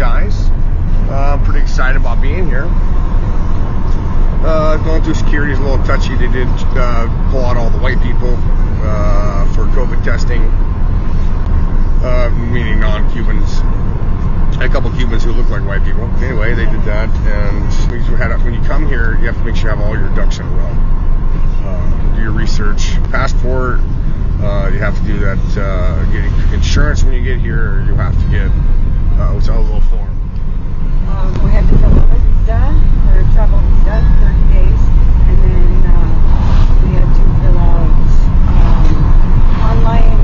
guys. I'm pretty excited about being here. Going through security is a little touchy. They did pull out all the white people for COVID testing, meaning non-Cubans. A couple Cubans who look like white people. Anyway, they did that, and when you come here, you have to make sure you have all your ducks in a row. Do your research, passport. You have to do that. Getting insurance when you get here. You have to get what's a little form. We had to fill out a visa, or a travel visa, 30 days, and then we had to fill out online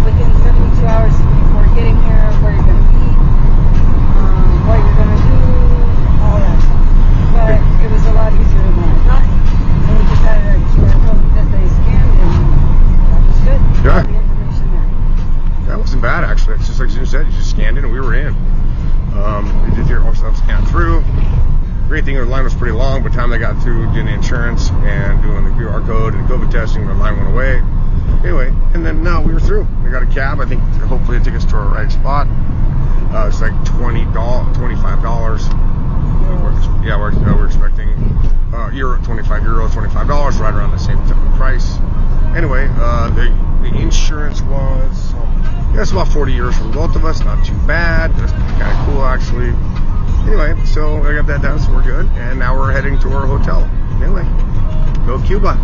within 72 hours before getting here, where you're going to eat, what you're going to do, all that stuff. But it was a lot easier than I thought. And we just had a QR code that they scanned, and that was good. Yeah. The information there. That wasn't bad, actually. It's just like you said, you just scanned it and we were in. They did their stuff scanned through. Great thing, the line was pretty long. By the time they got through doing the insurance and doing the QR code and COVID testing, the line went away. Anyway, and then now we were through. We got a cab. I think hopefully it took us to our right spot. It's like $25. Yeah, we're expecting €25, $25, right around the same price. Anyway, the insurance was it's about 40 euros for both of us. Not too bad. That's kind of cool, actually. Anyway, so I got that done, so we're good. And now we're heading to our hotel. Anyway, go Cuba.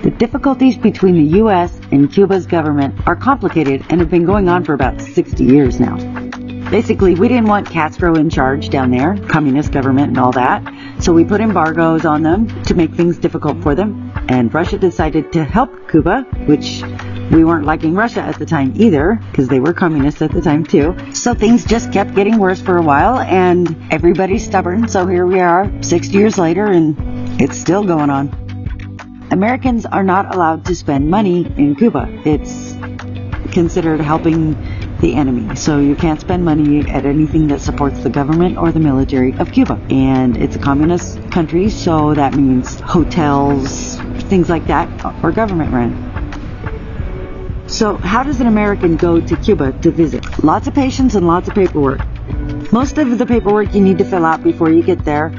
The difficulties between the U.S. and Cuba's government are complicated and have been going on for about 60 years now. Basically, we didn't want Castro in charge down there, communist government and all that, so we put embargoes on them to make things difficult for them, and Russia decided to help Cuba, which we weren't liking Russia at the time either, because they were communists at the time too. So things just kept getting worse for a while, and everybody's stubborn, so here we are 60 years later, and it's still going on. Americans are not allowed to spend money in Cuba. It's considered helping the enemy. So you can't spend money at anything that supports the government or the military of Cuba. And it's a communist country, so that means hotels, things like that, are government run. So how does an American go to Cuba to visit? Lots of patience and lots of paperwork. Most of the paperwork you need to fill out before you get there.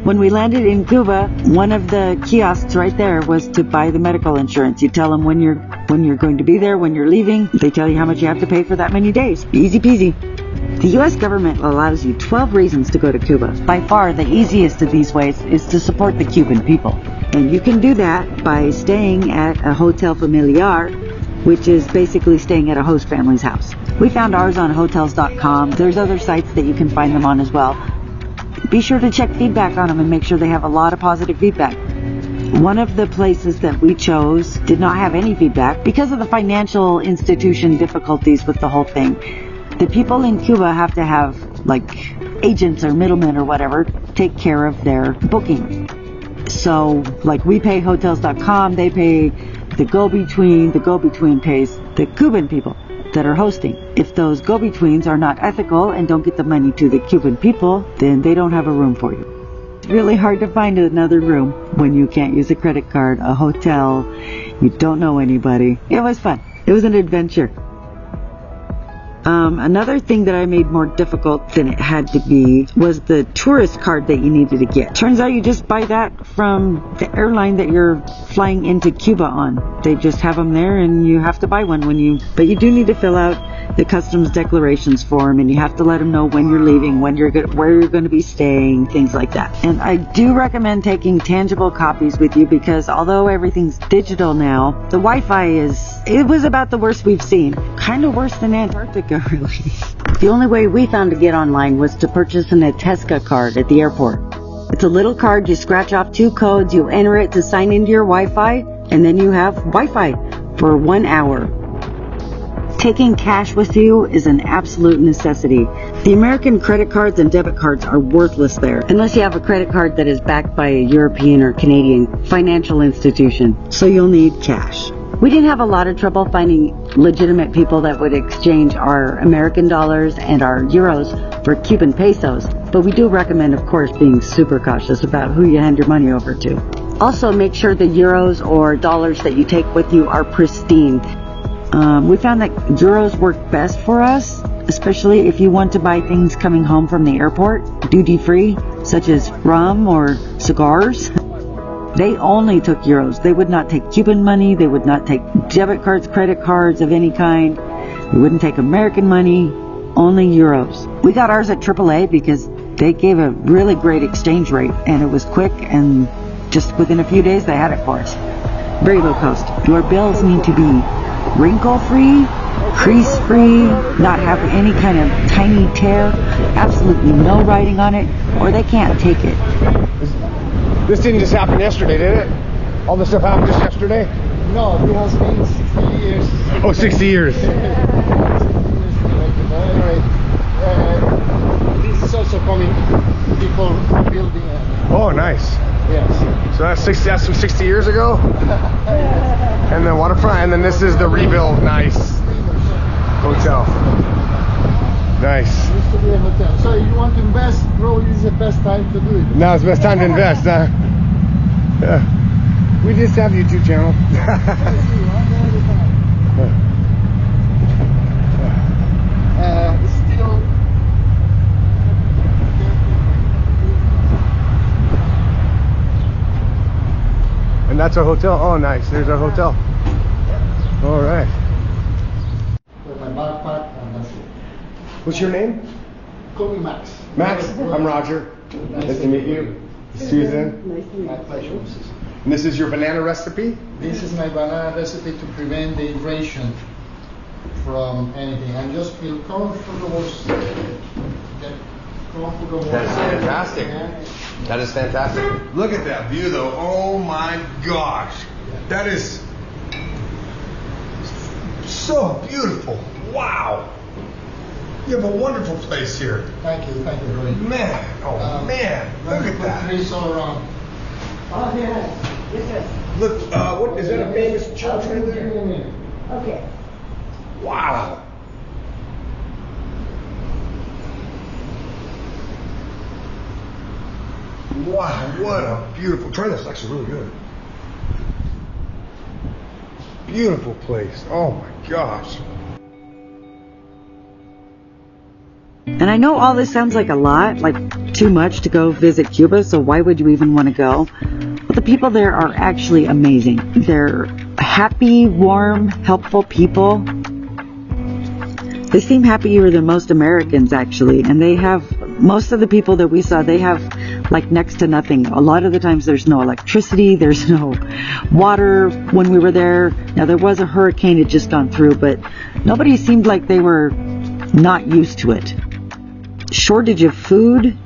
When we landed in Cuba, one of the kiosks right there was to buy the medical insurance. You tell them when you're going to be there, when you're leaving. They tell you how much you have to pay for that many days. Easy peasy. The U.S. government allows you 12 reasons to go to Cuba. By far, the easiest of these ways is to support the Cuban people. And you can do that by staying at a hotel familiar, which is basically staying at a host family's house. We found ours on hotels.com. There's other sites that you can find them on as well. Be sure to check feedback on them and make sure they have a lot of positive feedback. One of the places that we chose did not have any feedback because of the financial institution difficulties with the whole thing. The people in Cuba have to have, like, agents or middlemen or whatever take care of their booking. So, like, we pay hotels.com, they pay the go-between pays the Cuban people that are hosting. If those go-betweens are not ethical and don't get the money to the Cuban people, then they don't have a room for you. It's really hard to find another room when you can't use a credit card, a hotel, you don't know anybody. It was fun. It was an adventure. Another thing that I made more difficult than it had to be was the tourist card that you needed to get. Turns out you just buy that from the airline that you're flying into Cuba on. They just have them there and you have to buy one but you do need to fill out the customs declarations form, and you have to let them know when you're leaving, where you're going to be staying, things like that. And I do recommend taking tangible copies with you because although everything's digital now, the Wi-Fi it was about the worst we've seen. Kind of worse than Antarctica, really. The only way we found to get online was to purchase an Atesca card at the airport. It's a little card, you scratch off 2 codes, you enter it to sign into your Wi-Fi, and then you have Wi-Fi for 1 hour. Taking cash with you is an absolute necessity. The American credit cards and debit cards are worthless there, unless you have a credit card that is backed by a European or Canadian financial institution, so you'll need cash. We didn't have a lot of trouble finding legitimate people that would exchange our American dollars and our euros for Cuban pesos, but we do recommend, of course, being super cautious about who you hand your money over to. Also, make sure the euros or dollars that you take with you are pristine. We found that euros work best for us, especially if you want to buy things coming home from the airport, duty-free, such as rum or cigars. They only took euros. They would not take Cuban money. They would not take debit cards, credit cards of any kind. They wouldn't take American money, only euros. We got ours at AAA because they gave a really great exchange rate, and it was quick, and just within a few days they had it for us. Very low cost. Your bills need to be wrinkle-free, crease-free, not have any kind of tiny tear, absolutely no writing on it, or they can't take it. This didn't just happen yesterday, did it? All this stuff happened just yesterday? No, it has been 60 years. Oh, 60 years. Anyway, this is also coming, people building it. Oh, nice. Yes. So that's 60 years ago? And then waterfront, and then this is the rebuild, nice hotel. Nice. Used to be a hotel. So you want to invest, probably is the best time to do it. Now it's the best time to invest, huh? Yeah. We just have YouTube channel. Still. And that's our hotel. Oh, nice. There's our hotel. All right. With my backpack and that's it. What's your name? Call me Max. Max. I'm Roger. Nice to meet you. Susan. My pleasure. And this is your banana recipe? This is my banana recipe to prevent the hydration from anything. And just feel comfortable. Get comfortable. That's fantastic. That is fantastic. Look at that view though. Oh my gosh. That is so beautiful. Wow. You have a wonderful place here. Thank you, Roy. Man, oh man, look at that. Trees all around. Oh, yes. Yes, Look, what is that a famous church right there? yes. Okay. Wow. Wow, what a beautiful, try this, actually really good. Beautiful place, oh my gosh. And I know all this sounds like a lot, like too much to go visit Cuba, so why would you even want to go? But the people there are actually amazing. They're happy, warm, helpful people. They seem happier than most Americans, actually. And they have, most of the people that we saw, they have like next to nothing. A lot of the times there's no electricity, there's no water when we were there. Now there was a hurricane had just gone through, but nobody seemed like they were not used to it. Shortage of food.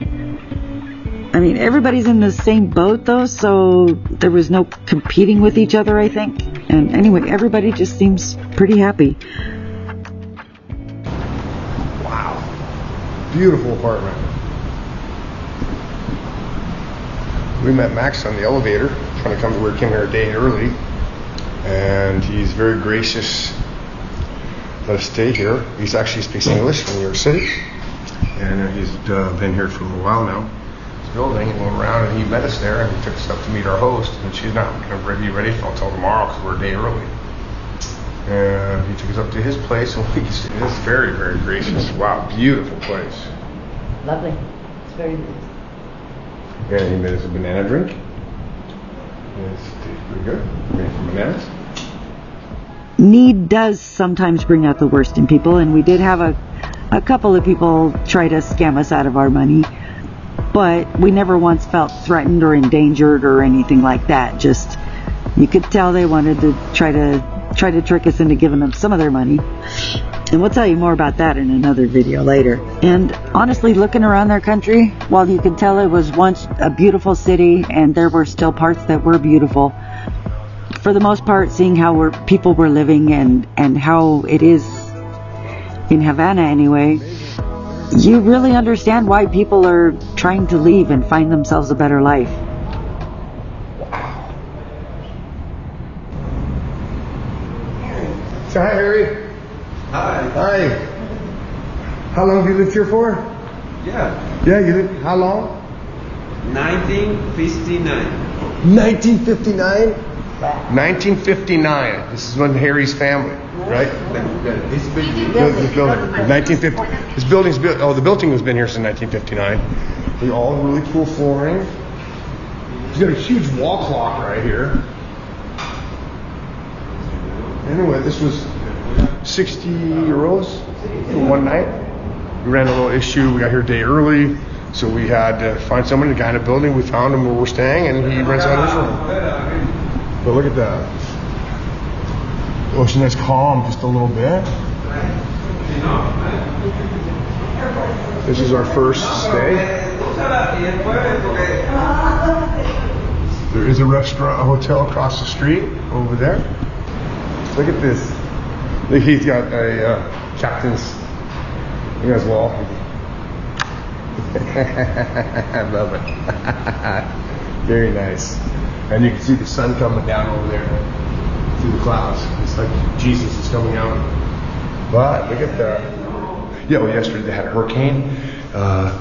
I mean, everybody's in the same boat though, so there was no competing with each other, I think. And anyway, everybody just seems pretty happy. Wow. Beautiful apartment. We met Max on the elevator, trying to come to where he came here a day early. And he's very gracious. Let us stay here. He actually speaks English from New York City. And he's been here for a little while now. Building and went around, and he met us there, and he took us up to meet our host, and she's not going to be ready until tomorrow because we're a day early. And he took us up to his place, and it's very, very gracious. Wow, beautiful place. Lovely. It's very nice. And he made us a banana drink. And it's tastes pretty good. Made from bananas. Need does sometimes bring out the worst in people, and we did have a couple of people try to scam us out of our money. But we never once felt threatened or endangered or anything like that. Just, you could tell they wanted to try to trick us into giving them some of their money. And we'll tell you more about that in another video later. And honestly, looking around their country, while you could tell it was once a beautiful city and there were still parts that were beautiful, for the most part, seeing how people were living and how it is in Havana anyway, you really understand why people are trying to leave and find themselves a better life. Wow. So hi, Harry. Hi. Hi. How long have you lived here for? Yeah. Yeah, you lived, how long? 1959. 1959? 1959. This is when Harry's family, right? This building. This building. 1950. This building's built. Oh, the building has been here since 1959. They all really cool flooring. He's got a huge wall clock right here. Anyway, this was 60 euros for one night. We ran a little issue. We got here a day early, so we had to find somebody, the guy in the building. We found him where we're staying, and he rents out his room. But look at that. The ocean is calm just a little bit. This is our first stay. There is a restaurant, a hotel across the street over there. Look at this. Look, he's got a captain's. You guys wall. I love it. Very nice. And you can see the sun coming down over there through the clouds. It's like Jesus is coming out. But look at that. Yeah, well, yesterday they had a hurricane.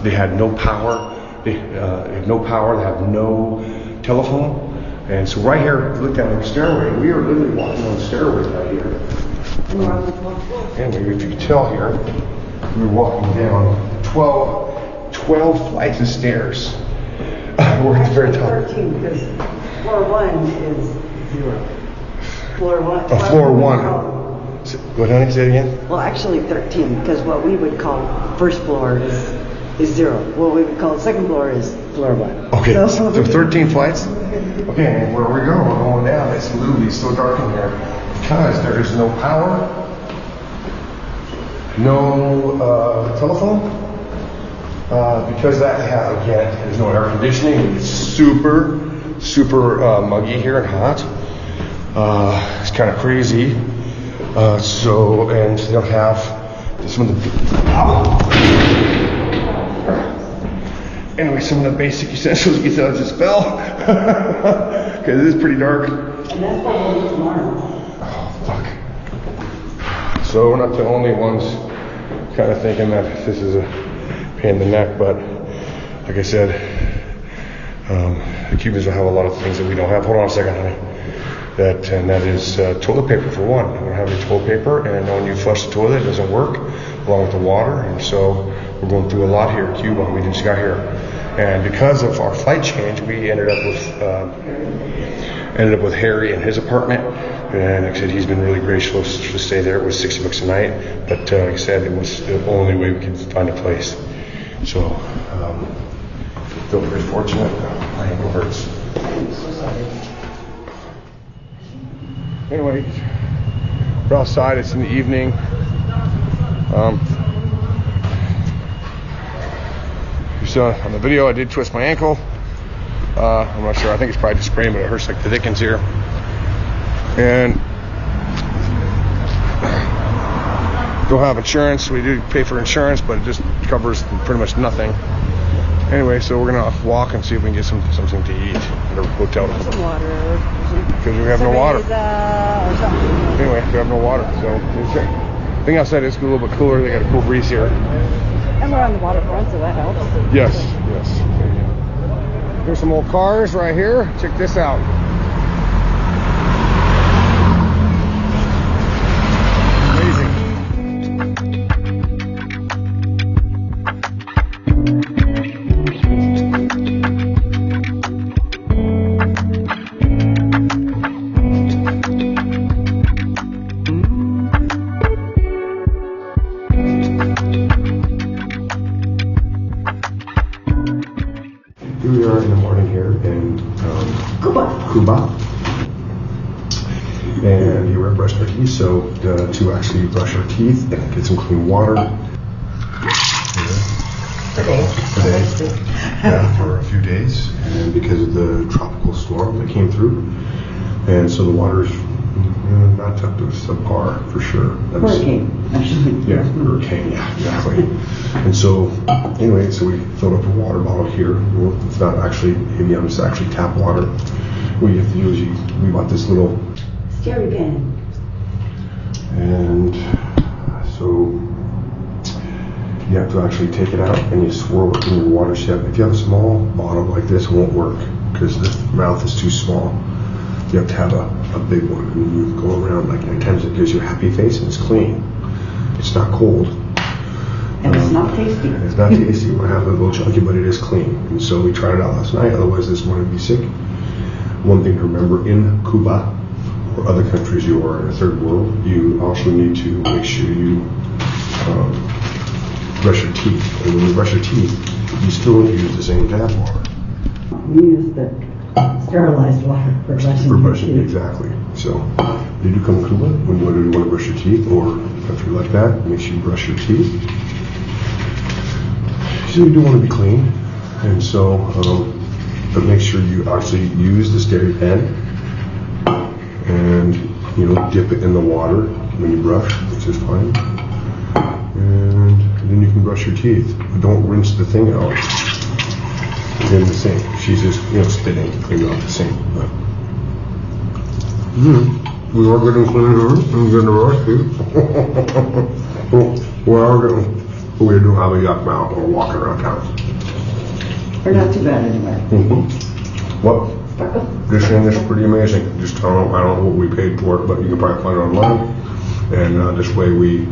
They had no power. They have no power. They have no telephone. And so right here, look down the stairway. We are literally walking on the stairway right here. Anyway, if you can tell here, we were walking down 12 flights of stairs. We're at the very top. 13, because floor 1 is 0. Floor 1. Floor 1. What, honey? Say it again? Well, actually 13, because what we would call first floor is 0. What we would call second floor is floor 1. Okay, so 13 flights? Okay, and where are we going? We're going down. It's literally so dark in here because there is no power, no telephone. Because that, again, there's no air conditioning. It's super muggy here and hot. It's kind of crazy. And they don't have some of the. Anyway, some of the basic essentials get out of this spell because it is pretty dark. And that's what we'll do tomorrow. Oh, fuck. So we're not the only ones kind of thinking that this is a pain in the neck, but like I said, the Cubans will have a lot of things that we don't have. Hold on a second, honey. That is toilet paper for one. We don't have any toilet paper, and when you flush the toilet, it doesn't work, along with the water, and so we're going through a lot here at Cuba. We just got here, and because of our flight change, we ended up with Harry in his apartment. And like I said, he's been really gracious to stay there. It was $60 a night, but like I said, it was the only way we could find a place. So, feel very fortunate. My ankle hurts. Anyway, we're outside. It's in the evening. You saw on the video, I did twist my ankle. I'm not sure. I think it's probably just sprain, but it hurts like the dickens here. And don't have insurance. We do pay for insurance, but it just covers pretty much nothing. Anyway, so we're gonna walk and see if we can get something to eat at a hotel. Some water. Because we have no water. Or something. Anyway, we have no water. So the thing outside is a little bit cooler. They got a cool breeze here. And we're on the waterfront, so that helps. Yes. There's some old cars right here. Check this out. We are in the morning here in Cuba. And we were brushing our teeth, so to actually brush our teeth and get some clean water. Today. Yeah, for a few days, and because of the tropical storm that came through, and so the water is not up to subpar for sure. Hurricane, actually. Yeah, hurricane. Yeah, exactly. And so, anyway, so we filled up a water bottle here. Well, it's not actually Evian, it's actually tap water. What you have to do is we bought this little Jerry can. And so you have to actually take it out and you swirl it in your water set. If you have a small bottle like this, it won't work because the mouth is too small. You have to have a big one, and you go around like 9 times. It gives you a happy face, and it's clean. It's not cold. And it's not tasty. And it's not tasty. It might have a little chunky, but it is clean. And so we tried it out last night. Otherwise, this one would be sick. One thing to remember: in Cuba or other countries you are in the third world, you also need to make sure you brush your teeth. And when you brush your teeth, you still don't use the same tap water. We use the sterilized water for brushing your teeth. Exactly. So, you do come to Cuba, when you want to brush your teeth, or a country like that, make sure you brush your teeth. So you do want to be clean, and so, but make sure you actually use the stereo pen, and, dip it in the water when you brush, which is fine. And then you can brush your teeth. But don't rinse the thing out in the sink. She's just, spitting to clean out the sink. But, we are getting clean her and getting the rest too. We do have a yuck mouth or walking around town. We're not too bad anyway. Well, this thing is pretty amazing. Just I don't know what we paid for it, but you can probably find it online. And this way we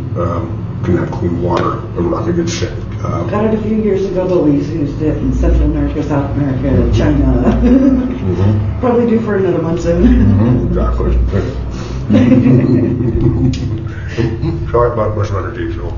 can have clean water and we're not going to get sick. Got it a few years ago, but we used it in Central America, South America, China. Probably due for another one soon. Exactly. Sorry about brushing on your teeth, Joel.